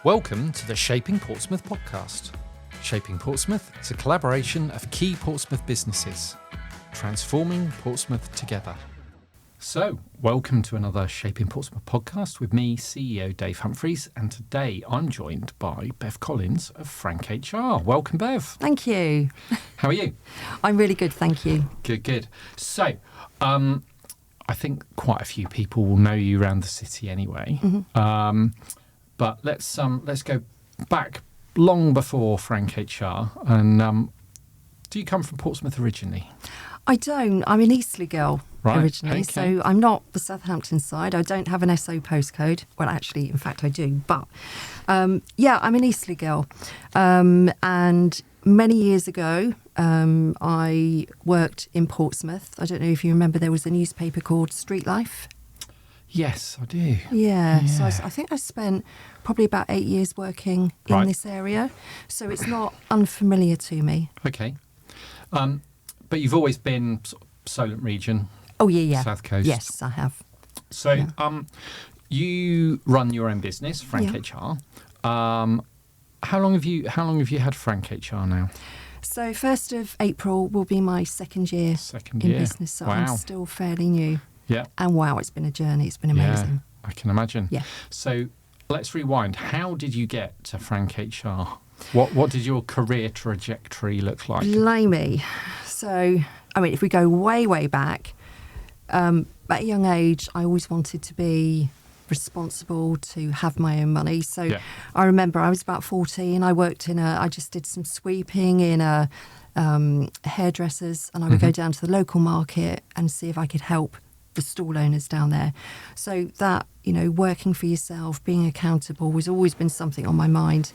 Welcome to the Shaping Portsmouth podcast. Shaping Portsmouth is a collaboration of key Portsmouth businesses, transforming Portsmouth together. So, welcome to another Shaping Portsmouth podcast with me, CEO Dave Humphries, and today I'm joined by Bev Collins of Frank HR. Welcome, Bev. Thank you. How are you? I'm really good, thank you. Good. So, I think quite a few people will know you around the city anyway. Mm-hmm. But let's go back long before Frank HR. And do you come from Portsmouth originally? I don't. I'm an Eastleigh girl originally, okay. so I'm not the Southampton side. I don't have an SO postcode. Well, actually, in fact, I do. But I'm an Eastleigh girl. And many years ago, I worked in Portsmouth. I don't know if you remember, there was a newspaper called Street Life. Yes, I do. Yeah. So I think I spent probably about 8 years working in this area. So it's not unfamiliar to me. Okay. But you've always been sort of Solent region. Oh, yeah. South Coast. Yes, I have. So you run your own business, Frank HR. How long have you had Frank HR now? So 1st of April will be my second year in business. So I'm still fairly new. Yeah. And wow, it's been a journey. It's been amazing. Yeah, I can imagine. Yeah. So let's rewind. How did you get to Frank HR? What did your career trajectory look like? Blimey. So, I mean, if we go way, way back, at a young age, I always wanted to be responsible, to have my own money. So I remember I was about 14. I just did some sweeping in a hairdressers, and I would go down to the local market and see if I could help the stall owners down there. So that, working for yourself, being accountable has always been something on my mind.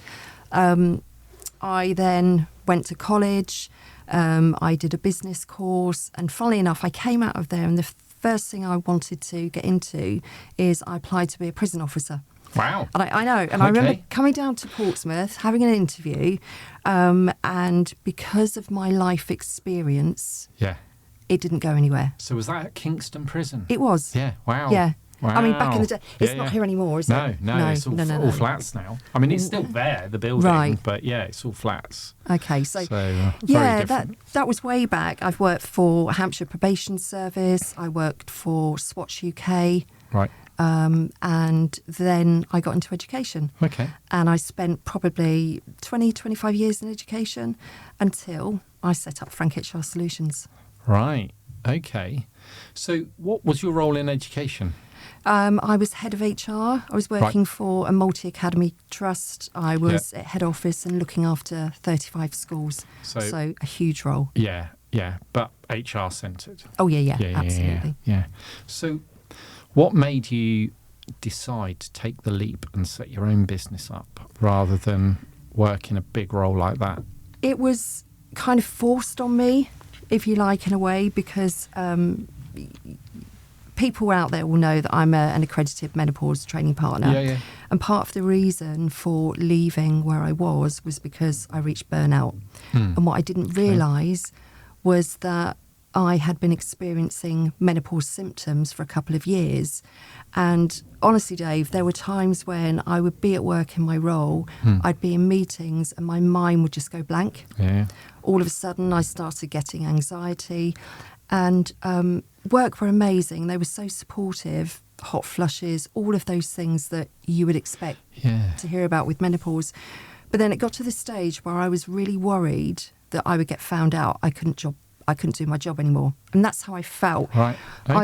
I then went to college. I did a business course, and funnily enough, I came out of there, and the first thing I wanted to get into is I applied to be a prison officer. Wow. And I know. And I remember coming down to Portsmouth, having an interview, and because of my life experience, it didn't go anywhere. So was that at Kingston Prison? It was. Yeah. Wow. Yeah. Wow. I mean, back in the day, it's not here anymore, is it? No, it's all flats now. I mean, it's still there, the building, but it's all flats. Okay, so very different. that was way back. I've worked for Hampshire Probation Service. I worked for Swatch UK. Right. And then I got into education. Okay. And I spent probably 20, 25 years in education until I set up Frank HR Solutions. Right. Okay. So what was your role in education? I was head of HR. I was working for a multi-academy trust. I was at head office and looking after 35 schools. So a huge role. Yeah. But HR centred. Oh, yeah, absolutely. Yeah. So what made you decide to take the leap and set your own business up rather than work in a big role like that? It was kind of forced on me, if you like, in a way, because people out there will know that I'm an accredited menopause training partner. Yeah. And part of the reason for leaving where I was because I reached burnout. And what I didn't realise was that I had been experiencing menopause symptoms for a couple of years. And honestly, Dave, there were times when I would be at work in my role, I'd be in meetings and my mind would just go blank. Yeah. All of a sudden, I started getting anxiety. And work were amazing. They were so supportive, hot flushes, all of those things that you would expect to hear about with menopause. But then it got to the stage where I was really worried that I would get found out. I couldn't do my job anymore. And that's how I felt. Right. Okay.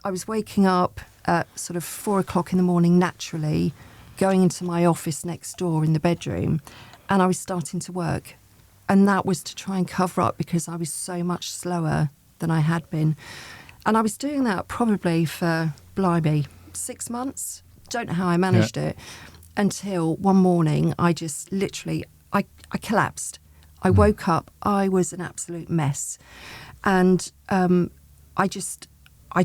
I was waking up at sort of 4 o'clock in the morning naturally, going into my office next door in the bedroom, and I was starting to work. And that was to try and cover up because I was so much slower than I had been. And I was doing that probably for, 6 months. Don't know how I managed it. Until one morning, I just literally, I collapsed. I woke up, I was an absolute mess. And I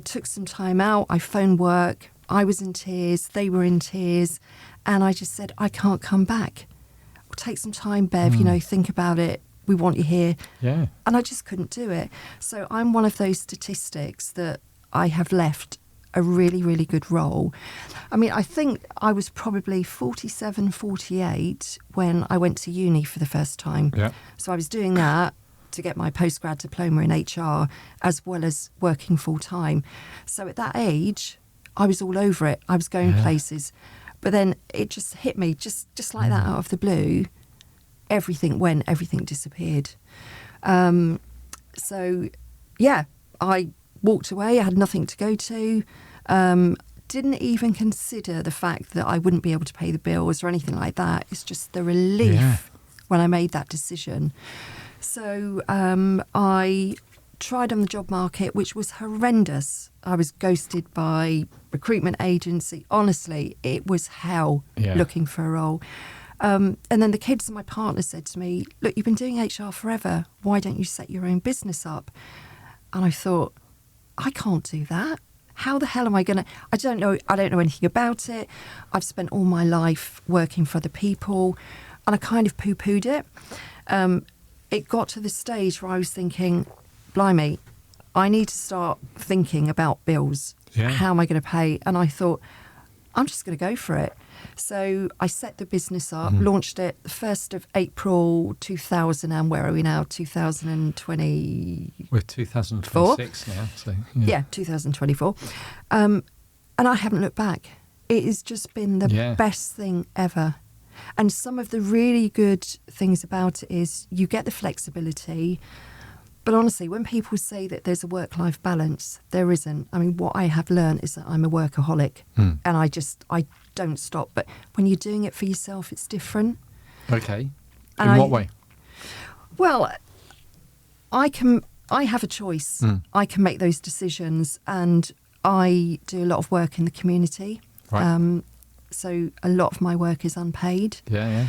took some time out, I phoned work, I was in tears, they were in tears, and I just said, I can't come back. Well, take some time, Bev, think about it. We want you here. Yeah. And I just couldn't do it. So I'm one of those statistics that I have left a really, really good role. I mean, I think I was probably 47, 48 when I went to uni for the first time. Yeah. So I was doing that to get my postgrad diploma in HR as well as working full time. So at that age, I was all over it. I was going places. But then it just hit me, just like that out of the blue. Everything went, everything disappeared. So, yeah, I walked away. I had nothing to go to. Didn't even consider the fact that I wouldn't be able to pay the bills or anything like that. It's just the relief when I made that decision. So I tried on the job market, which was horrendous. I was ghosted by recruitment agency. Honestly, it was hell looking for a role. And then the kids and my partner said to me, look, you've been doing HR forever. Why don't you set your own business up? And I thought, I can't do that. How the hell am I going to? I don't know anything about it. I've spent all my life working for other people, and I kind of poo-pooed it. It got to the stage where I was thinking, blimey, I need to start thinking about bills. Yeah. How am I going to pay? And I thought, I'm just going to go for it. So I set the business up, launched it the 1st of April 2000, and where are we now? 2020. We're 2026 now. So, yeah, 2024. And I haven't looked back. It has just been the best thing ever. And some of the really good things about it is you get the flexibility. But honestly, when people say that there's a work-life balance, there isn't. I mean, what I have learned is that I'm a workaholic and I don't stop. But when you're doing it for yourself, it's different. Okay. In what way? Well, I have a choice. I can make those decisions, and I do a lot of work in the community. Right. So a lot of my work is unpaid. Yeah.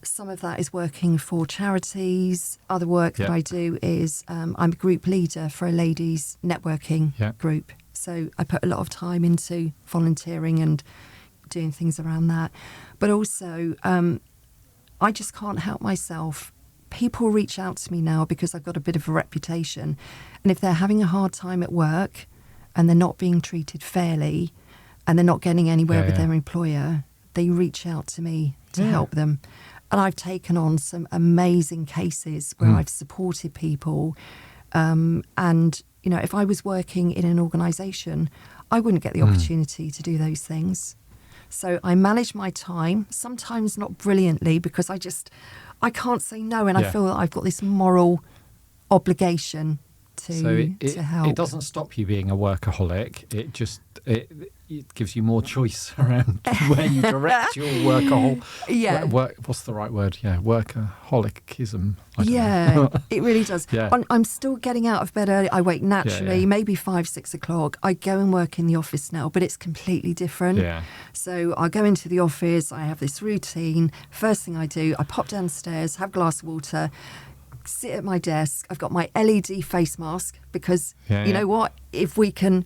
Some of that is working for charities. Other work that I do is I'm a group leader for a ladies networking group. So I put a lot of time into volunteering and doing things around that. But also, I just can't help myself. People reach out to me now because I've got a bit of a reputation. And if they're having a hard time at work and they're not being treated fairly and they're not getting anywhere with their employer, they reach out to me to help them. And I've taken on some amazing cases where I've supported people. And, you know, if I was working in an organisation, I wouldn't get the opportunity to do those things. So I manage my time, sometimes not brilliantly, because I can't say no. And I feel that I've got this moral obligation to help. It doesn't stop you being a workaholic. It just it gives you more choice around where you direct your workahol. Yeah. What's the right word? Yeah, workaholicism. It really does. Yeah. I'm still getting out of bed early. I wake naturally, maybe 5, 6 o'clock. I go and work in the office now, but it's completely different. Yeah. So I go into the office. I have this routine. First thing I do, I pop downstairs, have a glass of water, sit at my desk. I've got my LED face mask because you know what? If we can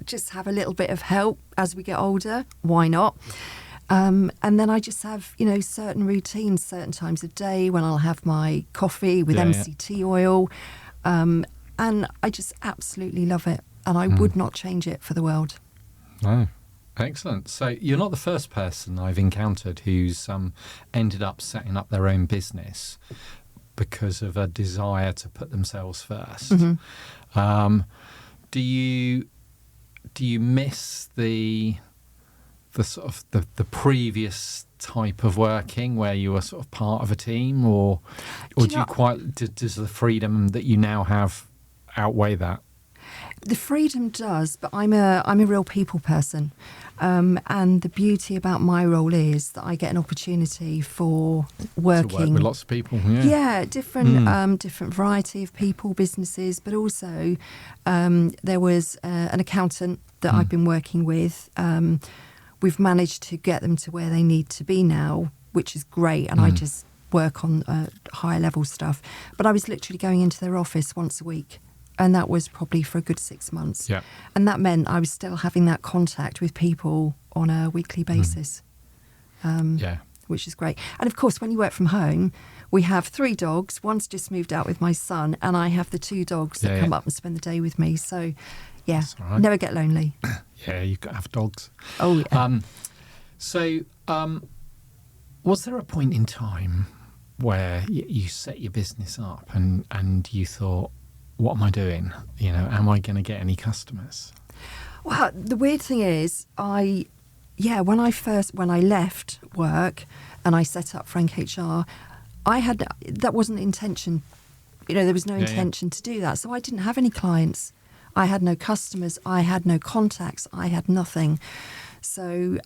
just have a little bit of help as we get older, why not? And then I just have, you know, certain routines, certain times of day when I'll have my coffee with MCT oil. And I just absolutely love it. And I would not change it for the world. No. Excellent. So you're not the first person I've encountered who's ended up setting up their own business because of a desire to put themselves first. Do you miss the sort of the previous type of working where you were sort of part of a team, or does the freedom that you now have outweigh that? The freedom does, but I'm a real people person. And the beauty about my role is that I get an opportunity for working to work with lots of people. Different variety of people, businesses, but also there was an accountant that I've been working with. We've managed to get them to where they need to be now, which is great, and I just work on higher level stuff. But I was literally going into their office once a week. And that was probably for a good 6 months. Yeah. And that meant I was still having that contact with people on a weekly basis, which is great. And of course, when you work from home, we have 3 dogs. One's just moved out with my son, and I have the 2 dogs that come up and spend the day with me. So, Yeah. That's all right. Never get lonely. Yeah, you've got to have dogs. Oh, yeah. Was there a point in time where you set your business up and you thought, what am I doing? You know, am I going to get any customers? Well, the weird thing is, when I left work and I set up Frank HR, that wasn't intention. You know, there was no intention to do that. So I didn't have any clients. I had no customers. I had no contacts. I had nothing. So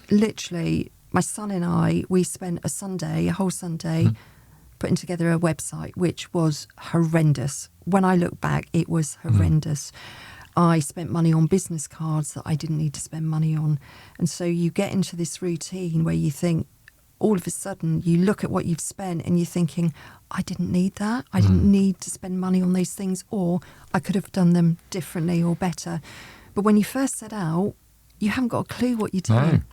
literally, my son and I, we spent a whole Sunday, putting together a website, which was horrendous. When I look back, it was horrendous. I spent money on business cards that I didn't need to spend money on. And so you get into this routine where you think, all of a sudden, you look at what you've spent and you're thinking, I didn't need that. I didn't need to spend money on those things, or I could have done them differently or better. But when you first set out, you haven't got a clue what you're doing.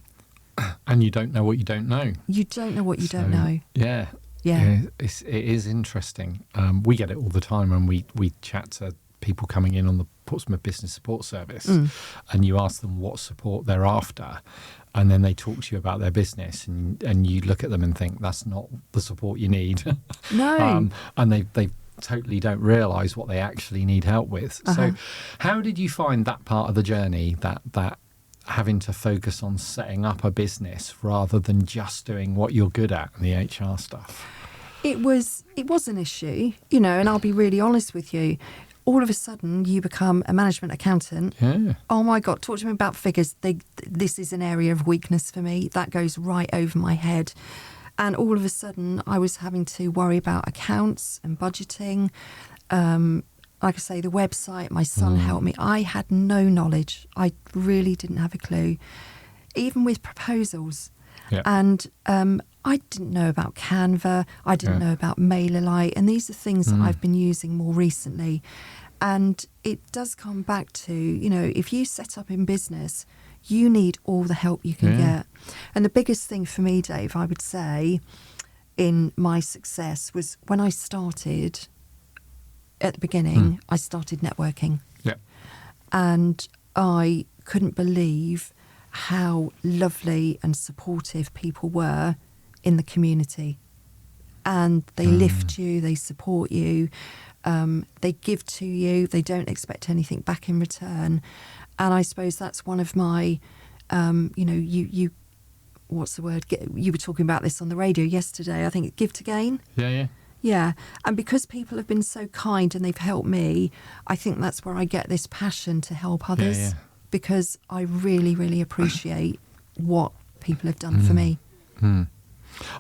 No. And you don't know what you don't know. You don't know what you don't know. Yeah. Yeah. It is interesting. We get it all the time when we chat to people coming in on the Portsmouth Business Support Service, and you ask them what support they're after, and then they talk to you about their business, and you look at them and think, that's not the support you need. No. And they totally don't realise what they actually need help with. So how did you find that part of the journey, that having to focus on setting up a business rather than just doing what you're good at, the HR stuff? It was an issue, you know, and I'll be really honest with you. All of a sudden, you become a management accountant. Yeah. Oh my God, talk to me about figures. This is an area of weakness for me. That goes right over my head. And all of a sudden, I was having to worry about accounts and budgeting. Like I say, the website, my son helped me. I had no knowledge. I really didn't have a clue. Even with proposals. Yeah. And I didn't know about Canva. I didn't know about MailerLite. And these are things that I've been using more recently. And it does come back to, you know, if you set up in business, you need all the help you can get. And the biggest thing for me, Dave, I would say, in my success was when I started, at the beginning, I started networking. Yeah. And I couldn't believe how lovely and supportive people were in the community. And they lift you, they support you, they give to you, they don't expect anything back in return. And I suppose that's one of my, you what's the word? You were talking about this on the radio yesterday, I think, give to gain. Yeah. Yeah, and because people have been so kind and they've helped me, I think that's where I get this passion to help others, because I really, really appreciate what people have done for me. And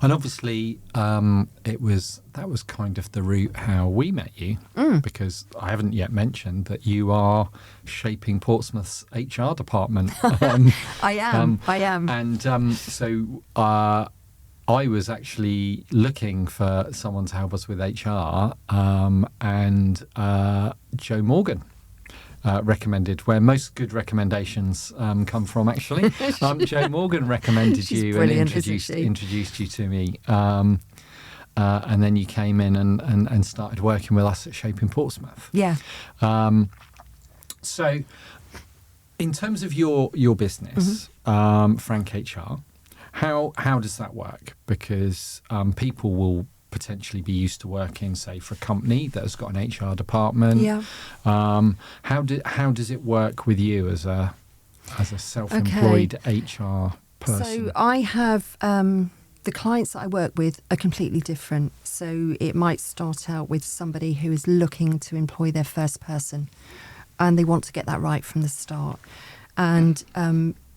obviously, that was kind of the route how we met you, because I haven't yet mentioned that you are shaping Portsmouth's HR department. I am. And so I was actually looking for someone to help us with HR, and Joe Morgan recommended, where most good recommendations come from, actually. Joe Morgan recommended you and introduced you to me. And then you came in and started working with us at Shaping Portsmouth. Yeah. So in terms of your business, Frank HR, how does that work? Because people will potentially be used to working, say, for a company that has got an HR department. Yeah. How does it work with you as a self-employed HR person? So I have the clients that I work with are completely different. So it might start out with somebody who is looking to employ their first person, and they want to get that right from the start. And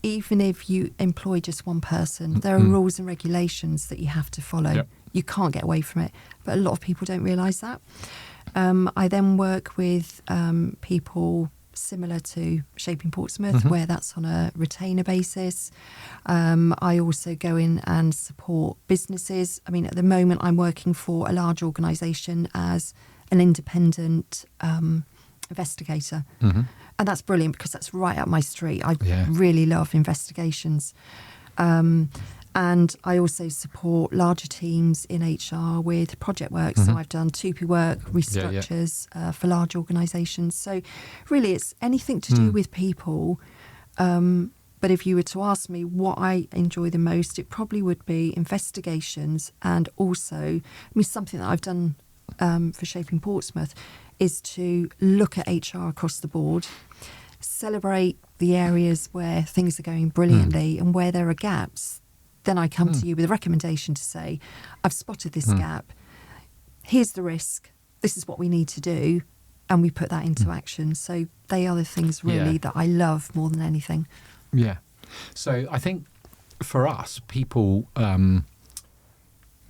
even if you employ just one person, there are rules and regulations that you have to follow. Yep. You can't get away from it. But a lot of people don't realise that. I then work with people similar to Shaping Portsmouth, where that's on a retainer basis. I also go in and support businesses. I mean, at the moment, I'm working for a large organisation as an independent investigator. And that's brilliant because that's right up my street. I really love investigations. And And I also support larger teams in HR with project work. So I've done 2P work, restructures for large organisations. So really it's anything to do with people. But if you were to ask me what I enjoy the most, it probably would be investigations, and also, something that I've done for Shaping Portsmouth is to look at HR across the board, celebrate the areas where things are going brilliantly and where there are gaps. Then I come to you with a recommendation to say, I've spotted this gap. Here's the risk. This is what we need to do. And we put that into action. So they are the things really that I love more than anything. Yeah. So I think for us, people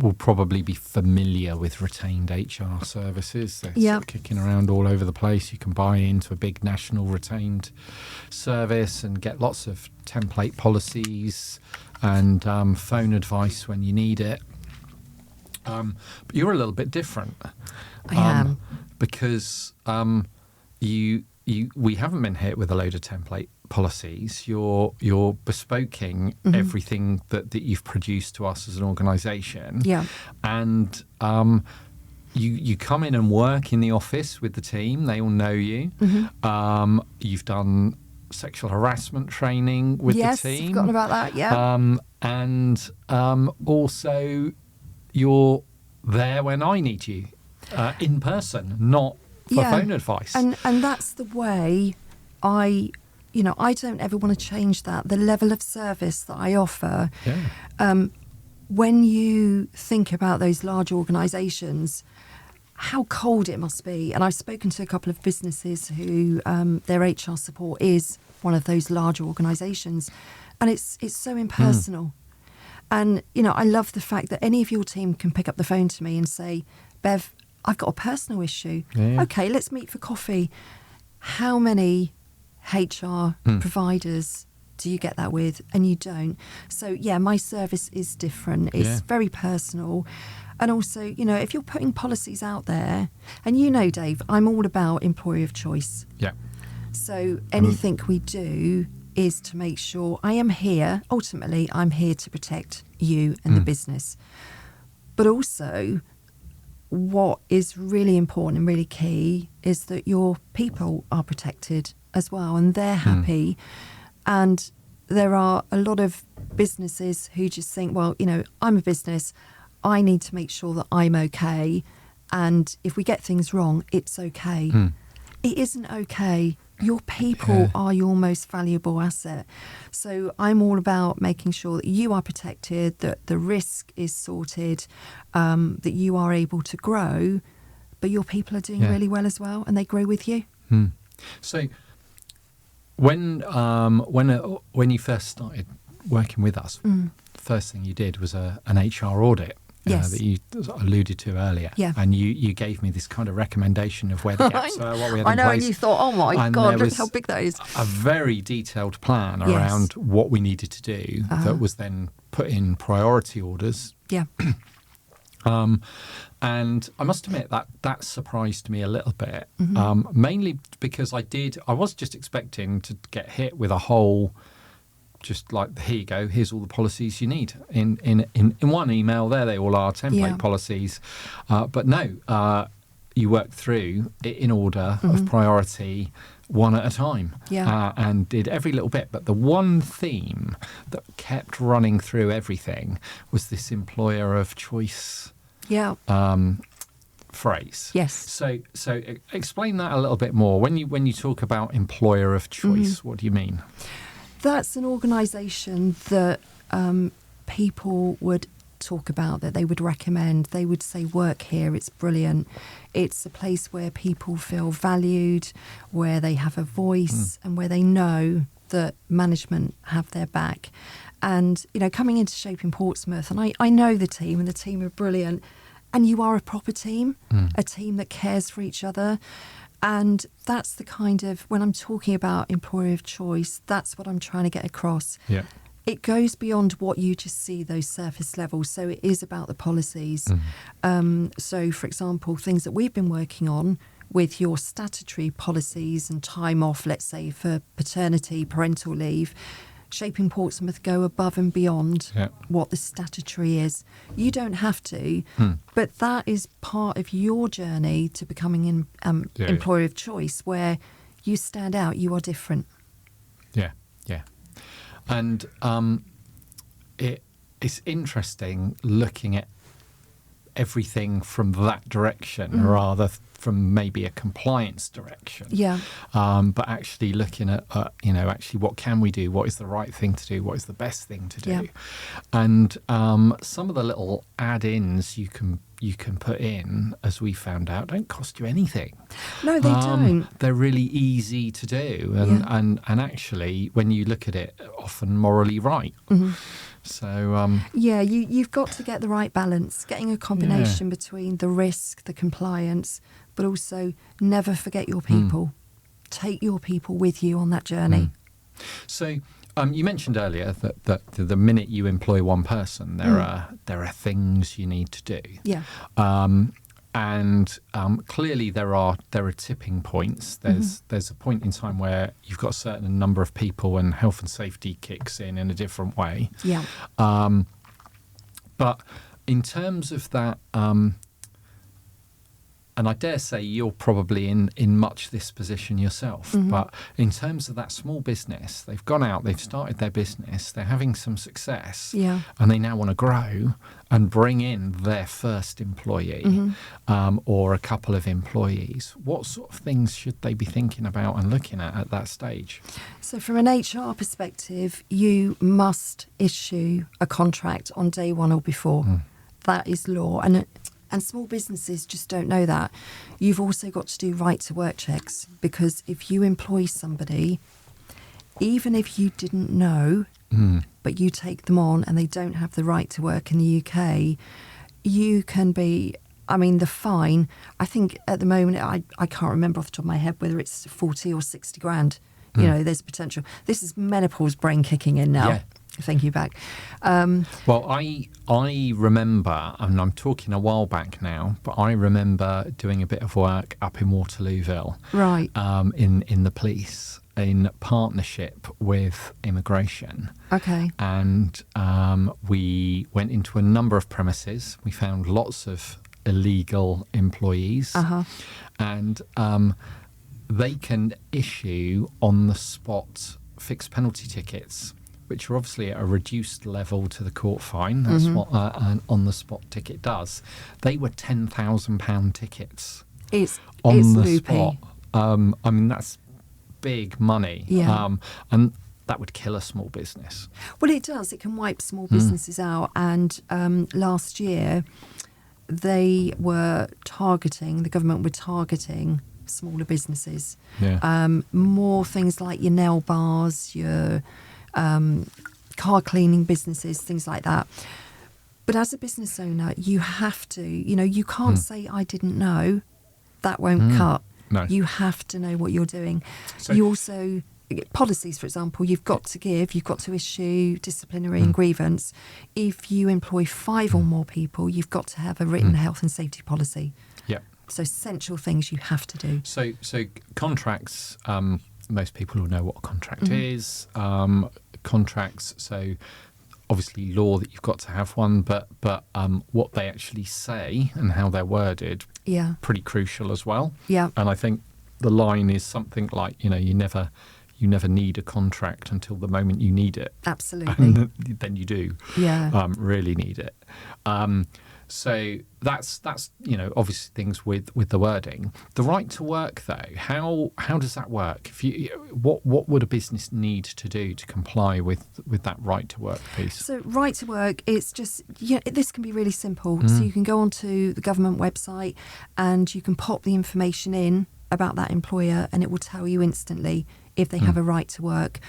will probably be familiar with retained HR services. They're sort of kicking around all over the place. You can buy into a big national retained service and get lots of template policies and phone advice when you need it. But you're a little bit different. I am. Because we haven't been hit with a load of template policies. You're bespoking everything that you've produced to us as an organisation. Yeah. And you come in and work in the office with the team. They all know you. You've done sexual harassment training with the team. Yes, forgotten about that, yeah. And also you're there when I need you, in person, not for phone advice. And that's the way I don't ever want to change that. The level of service that I offer. Yeah. When you think about those large organisations, how cold it must be. And I've spoken to a couple of businesses who their HR support is one of those large organisations, and it's so impersonal. And I love the fact that any of your team can pick up the phone to me and say, Bev, I've got a personal issue. Yeah. Okay, let's meet for coffee. How many HR providers do you get that with? And you don't. So my service is different. It's very personal. And also, if you're putting policies out there, and Dave, I'm all about employer of choice. Yeah. So anything we do is to make sure ultimately I'm here to protect you and the business. But also, what is really important and really key is that your people are protected as well and they're happy. And there are a lot of businesses who just think, well, I'm a business, I need to make sure that I'm okay. And if we get things wrong, it's okay. It isn't okay. Your people are your most valuable asset. So I'm all about making sure that you are protected, that the risk is sorted, that you are able to grow, but your people are doing really well as well, and they grow with you. So when you first started working with us, the first thing you did was an HR audit. That you alluded to earlier. Yeah. And you gave me this kind of recommendation of where the gaps were, what we had in place. I know, and you thought, oh my God, look how big that is. A very detailed plan around what we needed to do that was then put in priority orders. Yeah. And I must admit that surprised me a little bit, mainly because I was just expecting to get hit with a whole... just like, here you go, here's all the policies you need in one email. There they all are, template policies. But no, you work through it in order of priority, one at a time, and did every little bit. But the one theme that kept running through everything was this employer of choice phrase. Yes. So explain that a little bit more. When you talk about employer of choice, what do you mean? That's an organisation that people would talk about, that they would recommend. They would say, work here, it's brilliant. It's a place where people feel valued, where they have a voice and where they know that management have their back. And, coming into Shaping Portsmouth, and I know the team, and the team are brilliant, and you are a proper team, a team that cares for each other. And that's the kind of, when I'm talking about employer of choice, that's what I'm trying to get across. Yeah. It goes beyond what you just see, those surface levels. So it is about the policies. So, for example, things that we've been working on with your statutory policies and time off, let's say, for paternity, parental leave, Shaping Portsmouth go above and beyond Yeah. what the statutory is. You don't have to, but that is part of your journey to becoming an Yeah. employer of choice, where you stand out, you are different. Yeah, yeah. And it's interesting looking at everything from that direction rather from maybe a compliance direction. Yeah. But actually looking at, actually what can we do? What is the right thing to do? What is the best thing to do? Yeah. And some of the little add-ins you can put in, as we found out, don't cost you anything. No, they don't. They're really easy to do, and actually, when you look at it, often morally right. So Yeah, you've got to get the right balance, getting a combination between the risk, the compliance, but also never forget your people. Take your people with you on that journey. So you mentioned earlier that the minute you employ one person, there are things you need to do. Yeah. And clearly there are tipping points. There's a point in time where you've got a certain number of people and health and safety kicks in a different way. Yeah. But in terms of that, and I dare say you're probably in much this position yourself, but in terms of that small business, they've gone out, they've started their business, they're having some success, and they now want to grow and bring in their first employee or a couple of employees. What sort of things should they be thinking about and looking at that stage? So from an HR perspective, you must issue a contract on day one or before. That is law. And small businesses just don't know that. You've also got to do right to work checks, because if you employ somebody, even if you didn't know, but you take them on and they don't have the right to work in the UK, you can be, the fine, I think at the moment, I can't remember off the top of my head whether it's 40 or 60 grand. You know, there's potential. This is menopause brain kicking in now. Yeah. Thinking back. Well, I remember, and I'm talking a while back now, but I remember doing a bit of work up in Waterlooville, Right. In the police, in partnership with immigration. Okay. And we went into a number of premises. We found lots of illegal employees, and they can issue on the spot fixed penalty tickets, which are obviously at a reduced level to the court fine. That's what an on-the-spot ticket does. They were £10,000 tickets It's on the loopy. spot. That's big money. Yeah. And that would kill a small business. Well, it does. It can wipe small businesses out. And last year, the government were targeting smaller businesses. Yeah. More things like your nail bars, your car cleaning businesses, things like that. But as a business owner, you have to, you can't say, I didn't know. That won't cut. No. You have to know what you're doing. So- You also, policies, for example, you've got to issue disciplinary and grievance. If you employ 5 or more people, you've got to have a written health and safety policy. Yeah. So essential things you have to do. So contracts, most people will know what a contract is. Contracts, so obviously law that you've got to have one, but what they actually say and how they're worded, Yeah. pretty crucial as well. Yeah. And I think the line is something like, you never need a contract until the moment you need it. Absolutely. And then you do. Yeah. Really need it. So that's obviously things with the wording. The right to work though, how does that work? What would a business need to do to comply with that right to work piece? So right to work, it's just, this can be really simple. So you can go onto the government website and you can pop the information in about that employer and it will tell you instantly if they have a right to work.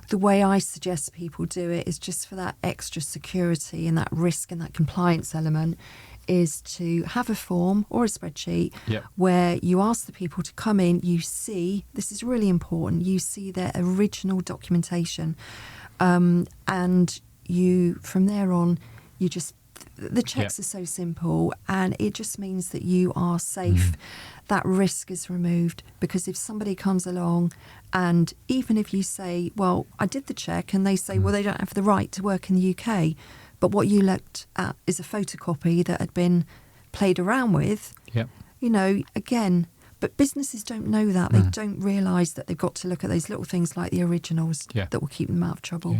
The way I suggest people do it is just for that extra security and that risk and that compliance element, is to have a form or a spreadsheet where you ask the people to come in, you see, this is really important, you see their original documentation, and you, from there on, you just, the checks are so simple, and it just means that you are safe. That risk is removed, because if somebody comes along, and even if you say, well, I did the check, and they say, well, they don't have the right to work in the UK, but what you looked at is a photocopy that had been played around with, you know, again, but businesses don't know that. They don't realise that they've got to look at those little things like the originals that will keep them out of trouble.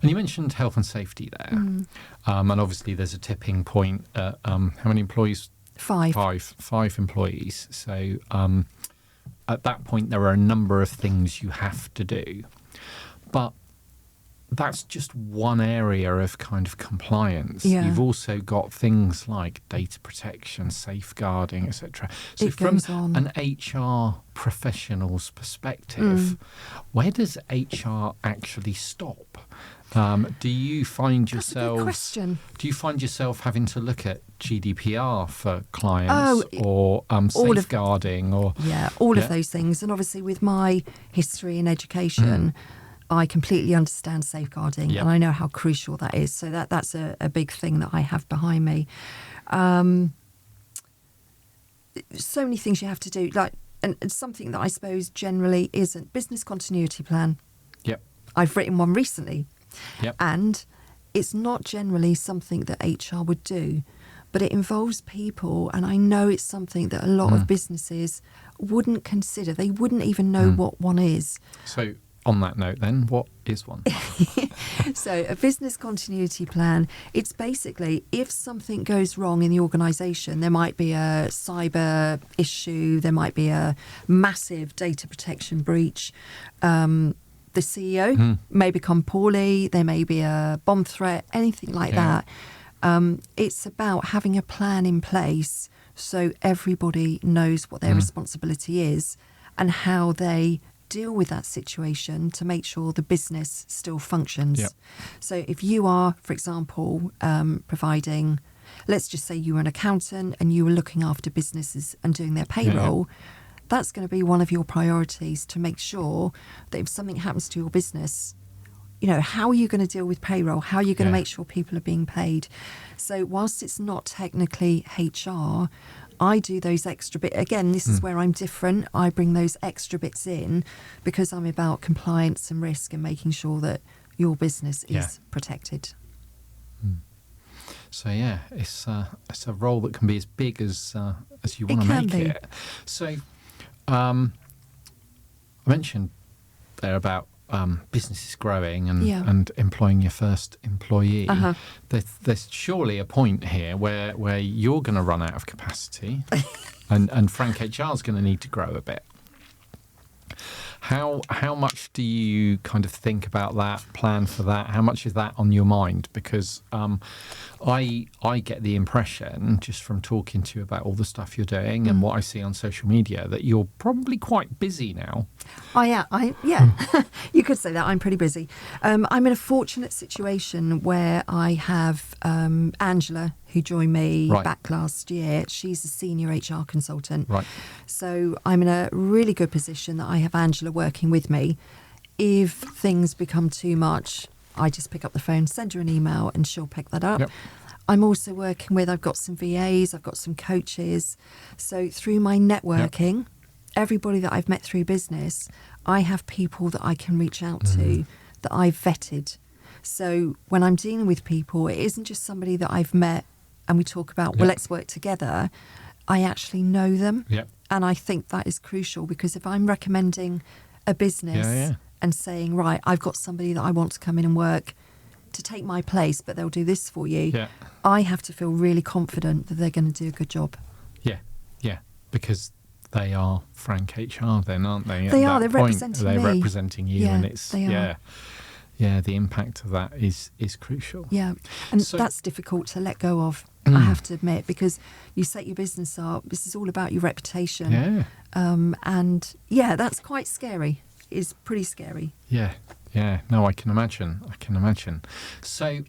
And you mentioned health and safety there. And obviously there's a tipping point at, how many employees? 5. Five employees. So at that point, there are a number of things you have to do. But that's just one area of kind of compliance. You've also got things like data protection, safeguarding, etc. So from an HR professional's perspective, where does HR actually stop? Do you find yourself? Do you find yourself having to look at GDPR for clients, or safeguarding, or all of those things? And obviously, with my history in education, I completely understand safeguarding, and I know how crucial that is. So that's a big thing that I have behind me. So many things you have to do, like, and something that I suppose generally isn't business continuity plan. I've written one recently. And it's not generally something that HR would do, but it involves people, and I know it's something that a lot of businesses wouldn't consider. They wouldn't even know what one is. So on that note then, what is one? So a business continuity plan, it's basically if something goes wrong in the organisation, there might be a cyber issue, there might be a massive data protection breach, the CEO may become poorly, there may be a bomb threat, anything like that. It's about having a plan in place so everybody knows what their responsibility is and how they deal with that situation to make sure the business still functions. So if you are, for example, providing, let's just say you were an accountant and you were looking after businesses and doing their payroll, that's going to be one of your priorities, to make sure that if something happens to your business, you know, how are you going to deal with payroll? How are you going to make sure people are being paid? So whilst it's not technically HR, I do those extra bits. Again, this is where I'm different. I bring those extra bits in because I'm about compliance and risk and making sure that your business is protected. So it's a role that can be as big as you want to make it. So I mentioned there about businesses growing and employing your first employee. There's surely a point here where you're going to run out of capacity and Frank HR is going to need to grow a bit. How much do you kind of think about that, plan for that? How much is that on your mind? Because I get the impression, just from talking to you about all the stuff you're doing and what I see on social media, that you're probably quite busy now. You could say that. I'm pretty busy. I'm in a fortunate situation where I have Angela, who joined me back last year. She's a senior HR consultant. So I'm in a really good position that I have Angela working with me. If things become too much, I just pick up the phone, send her an email, and she'll pick that up. I'm also working with, I've got some VAs, I've got some coaches. So through my networking, everybody that I've met through business, I have people that I can reach out to that I've vetted. So when I'm dealing with people, it isn't just somebody that I've met and we talk about, well, let's work together. I actually know them. And I think that is crucial, because if I'm recommending a business and saying, right, I've got somebody that I want to come in and work to take my place, but they'll do this for you, I have to feel really confident that they're going to do a good job. Because they are Frank HR then, aren't they? They are. They're representing me. They're representing you, and it's they are. The impact of that is crucial. And so, that's difficult to let go of, I have to admit, because you set your business up, this is all about your reputation. And that's quite scary. It's pretty scary. No, I can imagine. So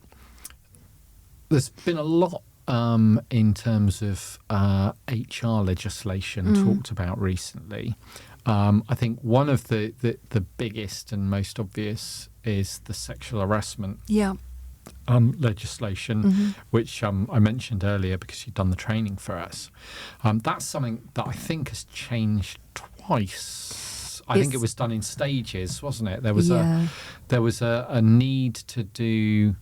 there's been a lot in terms of HR legislation talked about recently. I think one of the biggest and most obvious is the sexual harassment legislation, which I mentioned earlier because you'd done the training for us. That's something that I think has changed twice. I think it was done in stages, wasn't it? There was a need to do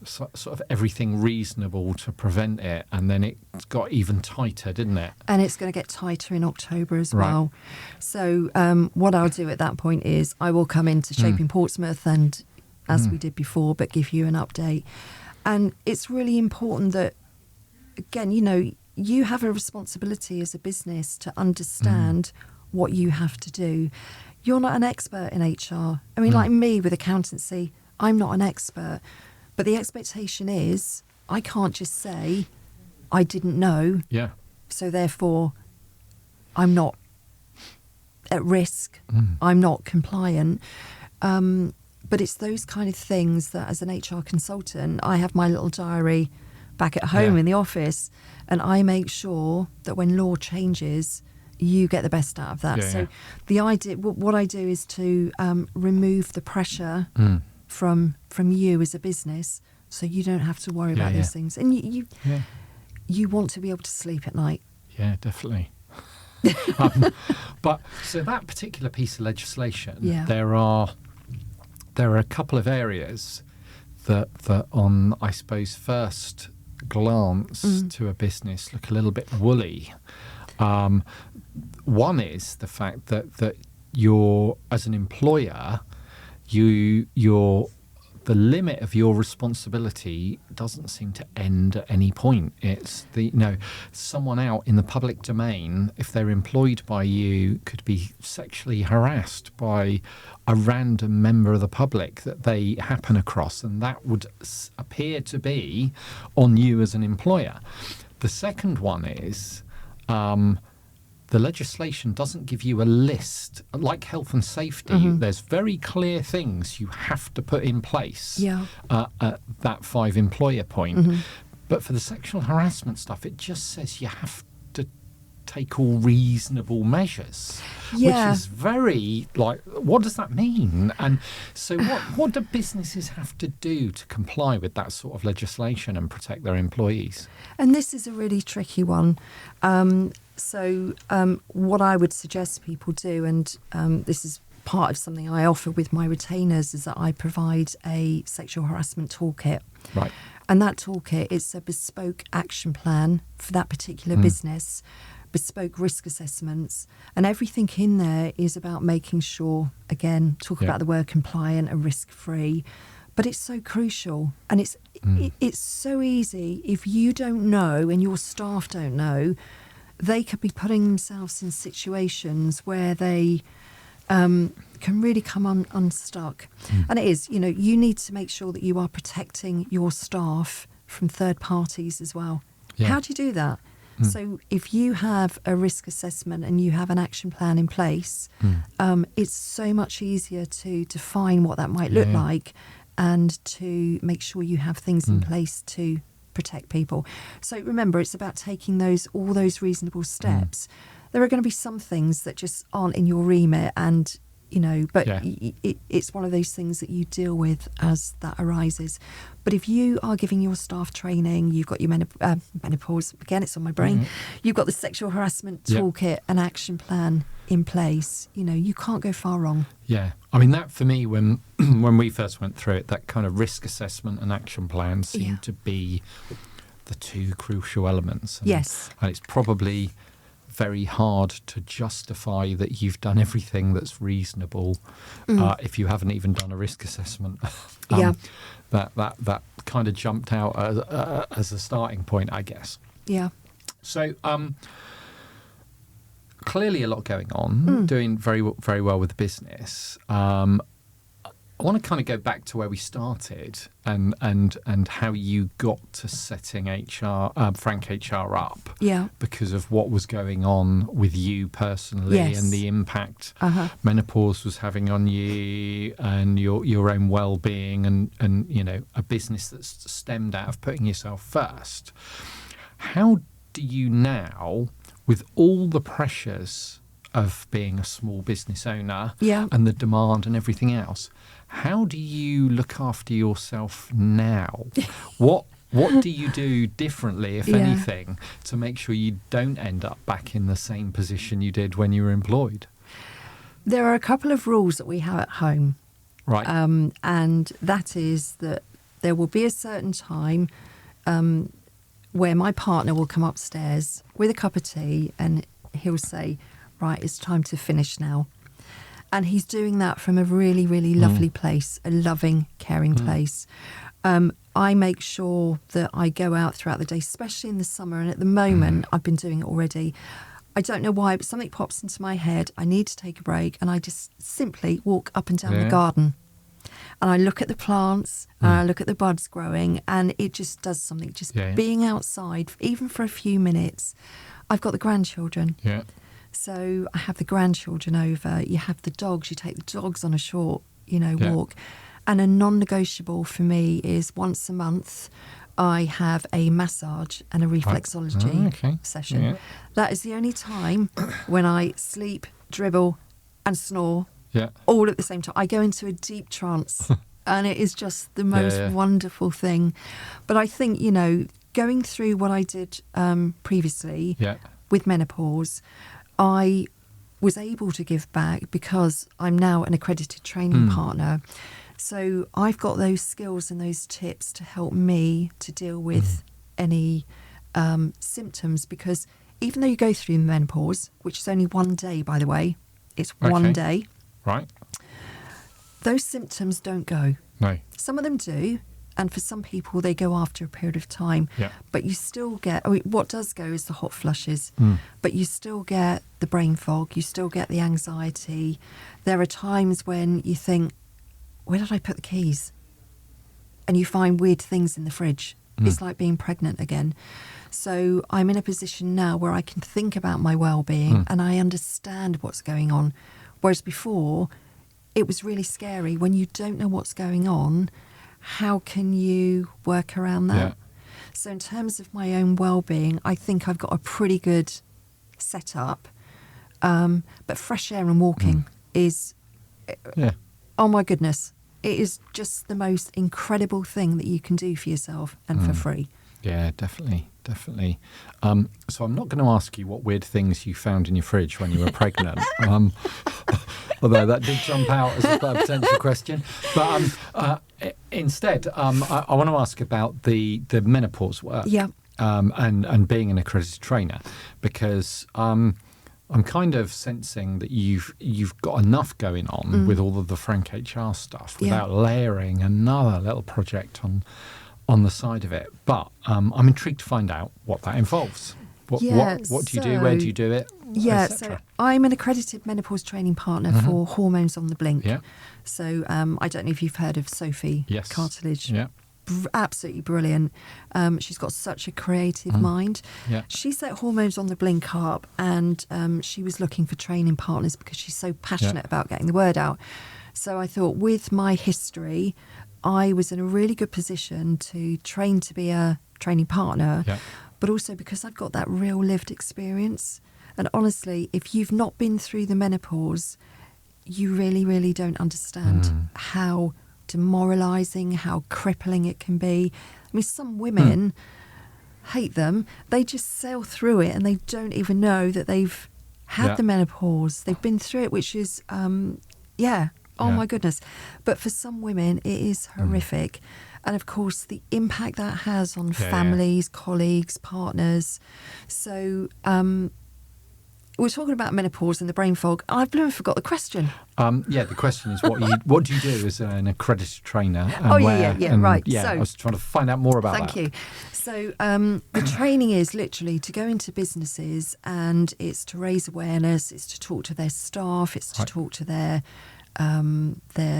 sort of everything reasonable to prevent it, and then it got even tighter, didn't it? And it's going to get tighter in October as well. So what I'll do at that point is I will come into Shaping Portsmouth and, as we did before, but give you an update. And it's really important that, again, you have a responsibility as a business to understand what you have to do. You're not an expert in HR. I mean, like me with accountancy, I'm not an expert. But the expectation is I can't just say I didn't know. Yeah. So therefore, I'm not at risk. I'm not compliant. But it's those kind of things that, as an HR consultant, I have my little diary back at home in the office, and I make sure that when law changes, you get the best out of that. So the idea, what I do is to remove the pressure from you as a business, so you don't have to worry about those things, and you want to be able to sleep at night. Yeah, definitely. But so that particular piece of legislation, there are a couple of areas that on, I suppose, first glance to a business look a little bit woolly. One is the fact that you're, as an employer, the limit of your responsibility doesn't seem to end at any point. It's someone out in the public domain, if they're employed by you, could be sexually harassed by a random member of the public that they happen across, and that would appear to be on you as an employer. The second one is the legislation doesn't give you a list. Like health and safety, there's very clear things you have to put in place at that 5 employer point. But for the sexual harassment stuff, it just says you have to take all reasonable measures, which is very, what does that mean? And so what do businesses have to do to comply with that sort of legislation and protect their employees? And this is a really tricky one. So what I would suggest people do, and this is part of something I offer with my retainers, is that I provide a sexual harassment toolkit. Right. And that toolkit is a bespoke action plan for that particular business, bespoke risk assessments, and everything in there is about making sure, again, about the word compliant and risk-free. But it's so crucial, and it's so easy if you don't know and your staff don't know. They could be putting themselves in situations where they can really come unstuck. And it is, you need to make sure that you are protecting your staff from third parties as well. Yeah. How do you do that? So if you have a risk assessment and you have an action plan in place, it's so much easier to define what that might look like and to make sure you have things in place to protect people. So remember, it's about taking all those reasonable steps. There are going to be some things that just aren't in your remit, and but it's one of those things that you deal with as that arises. But if you are giving your staff training, you've got your menopause, again, it's on my brain, you've got the sexual harassment toolkit and action plan in place, you can't go far wrong. Yeah. I mean, that for me, when we first went through it, that kind of risk assessment and action plan seemed to be the 2 crucial elements. And it's probably very hard to justify that you've done everything that's reasonable if you haven't even done a risk assessment. That kind of jumped out as a starting point, I guess. Yeah. So clearly a lot going on, doing very, very well with the business. I want to kind of go back to where we started and how you got to setting Frank HR up because of what was going on with you personally and the impact menopause was having on you and your own well-being and a business that's stemmed out of putting yourself first. How do you now, with all the pressures of being a small business owner Yeah. and the demand and everything else. How do you look after yourself now? What do you do differently, if Yeah. anything, to make sure you don't end up back in the same position you did when you were employed? There are a couple of rules that we have at home. Right. And that is that there will be a certain time where my partner will come upstairs with a cup of tea and he'll say, right, it's time to finish now. And he's doing that from a really, really lovely place, a loving, caring place. I make sure that I go out throughout the day, especially in the summer. And at the moment, I've been doing it already. I don't know why, but something pops into my head. I need to take a break. And I just simply walk up and down the garden. And I look at the plants, and I look at the buds growing, and it just does something. Just being outside, even for a few minutes. I've got the grandchildren. Yeah. So I have the grandchildren over. You have the dogs. You take the dogs on a short, walk. And a non-negotiable for me is once a month, I have a massage and a reflexology session. Yeah. That is the only time when I sleep, dribble, and snore all at the same time. I go into a deep trance, and it is just the most wonderful thing. But I think, going through what I did previously with menopause, I was able to give back because I'm now an accredited training partner. So I've got those skills and those tips to help me to deal with any symptoms, because even though you go through menopause, which is only one day, by the way, it's one day. Right. Those symptoms don't go. No. Some of them do, and for some people they go after a period of time. Yeah. But you still get, what does go is the hot flushes, but you still get the brain fog, you still get the anxiety. There are times when you think, where did I put the keys? And you find weird things in the fridge. It's like being pregnant again. So I'm in a position now where I can think about my well-being and I understand what's going on. Whereas before, it was really scary. When you don't know what's going on, how can you work around that? Yeah. So in terms of my own well-being, I think I've got a pretty good setup. But fresh air and walking is... Oh my goodness. It is just the most incredible thing that you can do for yourself and for free. Yeah, definitely. So I'm not going to ask you what weird things you found in your fridge when you were pregnant, although that did jump out as a potential question. But instead, I want to ask about the menopause work and being an accredited trainer, because I'm kind of sensing that you've got enough going on with all of the Frank HR stuff without layering another little project on the side of it. But I'm intrigued to find out what that involves. What do you do? Where do you do it? Yeah, so I'm an accredited menopause training partner for Hormones on the Blink. Yeah. So I don't know if you've heard of Sophie Cartilage. Yeah. Absolutely brilliant. She's got such a creative mind. Yeah. She set Hormones on the Blink up, and she was looking for training partners because she's so passionate about getting the word out. So I thought, with my history, I was in a really good position to train to be a training partner, but also because I've got that real lived experience. And honestly, if you've not been through the menopause, you really, really don't understand how demoralising, how crippling it can be. I mean, some women hate them. They just sail through it and they don't even know that they've had the menopause. They've been through it, which is, my goodness. But for some women, it is horrific. And of course, the impact that has on families, colleagues, partners. So we're talking about menopause and the brain fog. I've blooming forgot the question. The question is what do you do as an accredited trainer? And right. Yeah, so, I was trying to find out more about that. Thank you. So the training is literally to go into businesses, and it's to raise awareness, it's to talk to their staff, it's to talk to their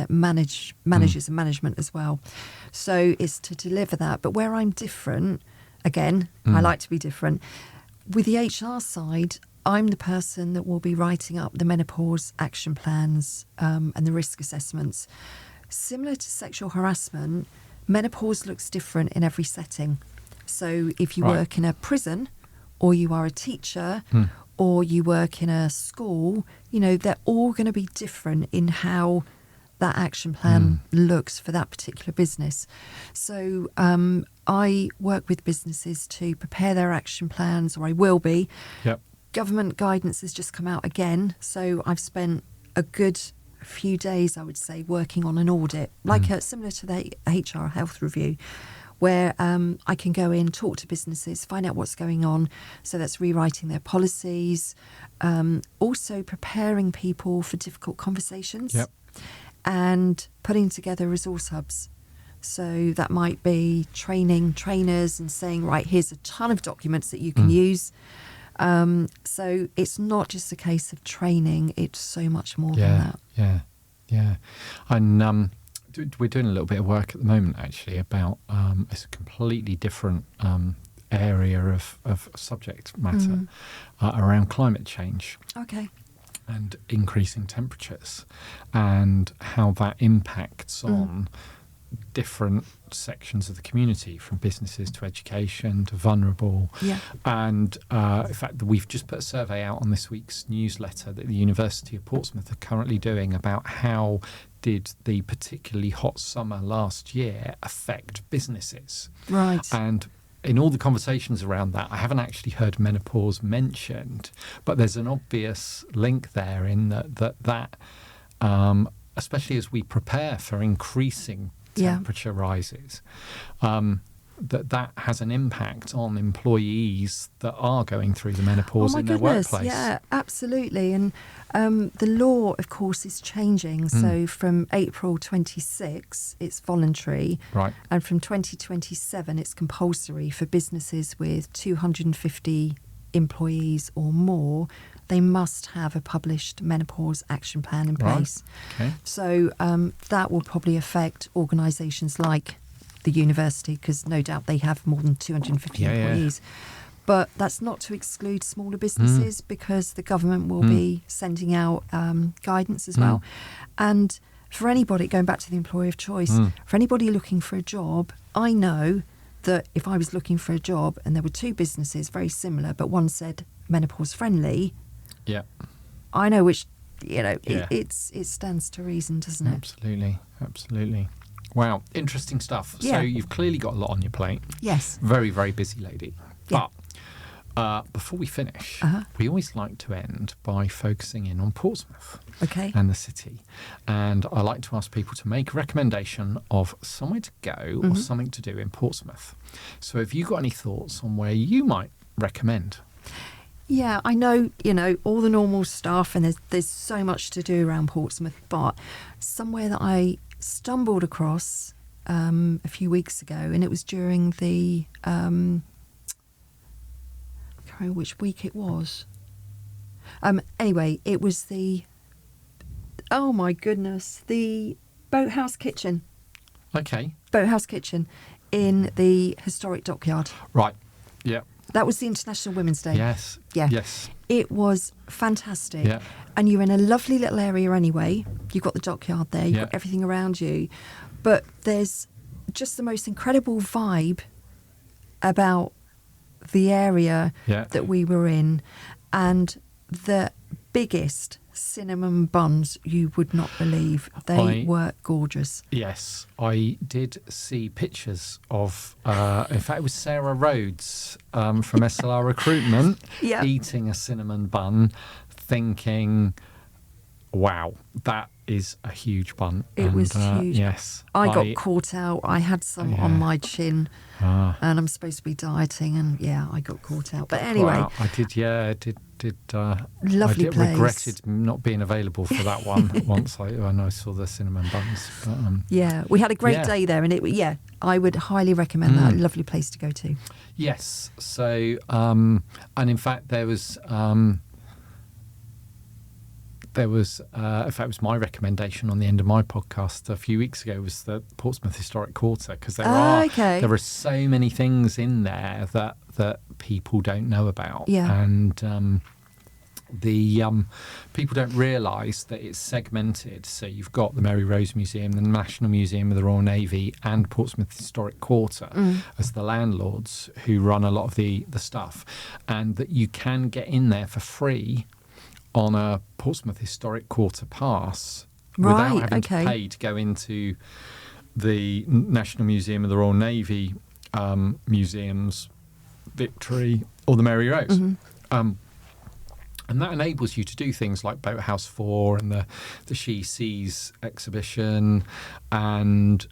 managers and management as well. So it's to deliver that. But where I'm different, again, I like to be different. With the HR side, I'm the person that will be writing up the menopause action plans and the risk assessments. Similar to sexual harassment, menopause looks different in every setting. So if you work in a prison, or you are a teacher, or you work in a school, they're all going to be different in how that action plan looks for that particular business. So I work with businesses to prepare their action plans, or I will be. Yep. Government guidance has just come out again. So I've spent a good few days, I would say, working on an audit, similar to the HR health review, where I can go in, talk to businesses, find out what's going on. So that's rewriting their policies, also preparing people for difficult conversations. Yep. And putting together resource hubs. So that might be training trainers and saying, right, here's a ton of documents that you can use. So it's not just a case of training, it's so much more than that. Yeah. And we're doing a little bit of work at the moment, actually, about it's a completely different area of subject matter around climate change. Okay. And increasing temperatures, and how that impacts on different sections of the community, from businesses to education to vulnerable. Yeah. And in fact, we've just put a survey out on this week's newsletter that the University of Portsmouth are currently doing about how did the particularly hot summer last year affect businesses. Right. And in all the conversations around that, I haven't actually heard menopause mentioned, but there's an obvious link there in that especially as we prepare for increasing temperature rises, that has an impact on employees that are going through the menopause in their workplace. Yeah, absolutely. And the law, of course, is changing. So from April 26, it's voluntary. Right. And from 2027, it's compulsory for businesses with 250 employees or more. They must have a published menopause action plan in place. Right. Okay. So that will probably affect organisations like the university, because no doubt they have more than 250 employees. But that's not to exclude smaller businesses, because the government will be sending out guidance as well. And for anybody, going back to the employer of choice, for anybody looking for a job, I know that if I was looking for a job and there were two businesses very similar, but one said menopause friendly, I know which, it stands to reason, doesn't it? Absolutely. Wow, interesting stuff. Yeah. So you've clearly got a lot on your plate. Yes. Very, very busy lady. Yeah. But before we finish, we always like to end by focusing in on Portsmouth and the city. And I like to ask people to make a recommendation of somewhere to go or something to do in Portsmouth. So have you got any thoughts on where you might recommend? Yeah, I know, all the normal stuff, and there's so much to do around Portsmouth, but somewhere that I stumbled across a few weeks ago, and it was during the I can't remember which week it was. Anyway, it was the Boathouse Kitchen. Okay. Boathouse Kitchen in the historic dockyard. Right. Yeah. That was the International Women's Day. Yes. Yeah. Yes. It was fantastic. Yeah. And you're in a lovely little area anyway. You've got the dockyard there. You've got everything around you. But there's just the most incredible vibe about the area that we were in. And the biggest cinnamon buns you would not believe. They were gorgeous. Yes, I did see pictures of, in fact, it was Sarah Rhodes from SLR Recruitment eating a cinnamon bun, thinking, wow, that is a huge bun. It was huge. Yes. I got caught out. I had some on my chin, and I'm supposed to be dieting, and I got caught out. But anyway. I did, lovely place. Regretted not being available for that one once when I saw the cinnamon buns. But, we had a great day there, and I would highly recommend that. Lovely place to go to. Yes. So, and in fact, there was, in fact, it was my recommendation on the end of my podcast a few weeks ago, was the Portsmouth Historic Quarter, because there are so many things in there that people don't know about. Yeah. And the people don't realise that it's segmented. So you've got the Mary Rose Museum, the National Museum of the Royal Navy, and Portsmouth Historic Quarter as the landlords who run a lot of the stuff, and that you can get in there for free on a Portsmouth Historic Quarter pass without having to pay to go into the National Museum of the Royal Navy, museums, Victory, or the Mary Rose. And that enables you to do things like Boathouse 4 and the She Sees exhibition and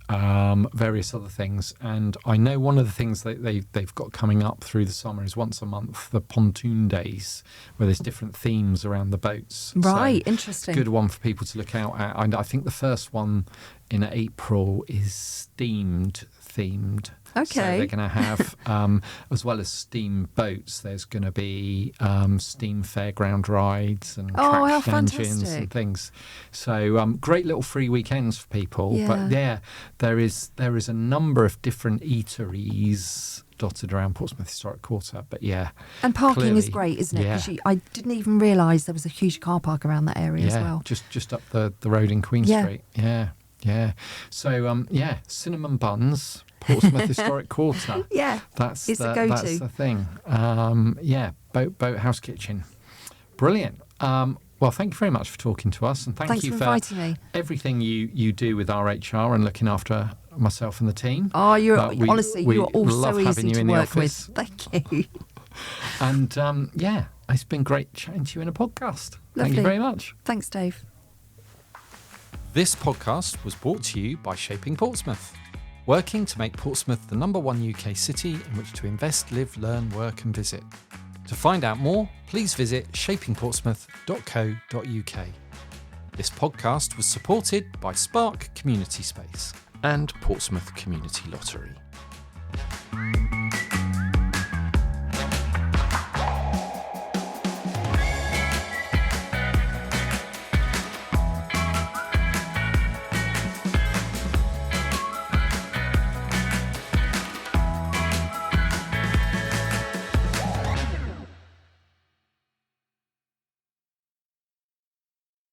various other things. And I know one of the things that they've got coming up through the summer is once a month, the pontoon days, where there's different themes around the boats. Right, so interesting. Good one for people to look out at. And I think the first one in April is steamed themed. Okay. So they're going to have, as well as steam boats, there's going to be steam fairground rides and traction engines and things. So great little free weekends for people. Yeah. But there is a number of different eateries dotted around Portsmouth Historic Quarter. But and parking clearly, is great, isn't it? Yeah. 'Cause I didn't even realise there was a huge car park around that area as well. just up the road in Queen Street. Yeah. So cinnamon buns. Portsmouth Historic Quarter. Yeah, that's it's a go-to. That's the thing. Boathouse Kitchen. Brilliant. Well, thank you very much for talking to us, and thanks you for inviting me. Everything you do with our HR and looking after myself and the team. Oh, honestly, you're all love so having easy you to in the work office. with. Thank you. And it's been great chatting to you in a podcast. Lovely. Thank you very much. Thanks, Dave. This podcast was brought to you by Shaping Portsmouth, working to make Portsmouth the #1 UK city in which to invest, live, learn, work and visit. To find out more, please visit shapingportsmouth.co.uk. This podcast was supported by Spark Community Space and Portsmouth Community Lottery.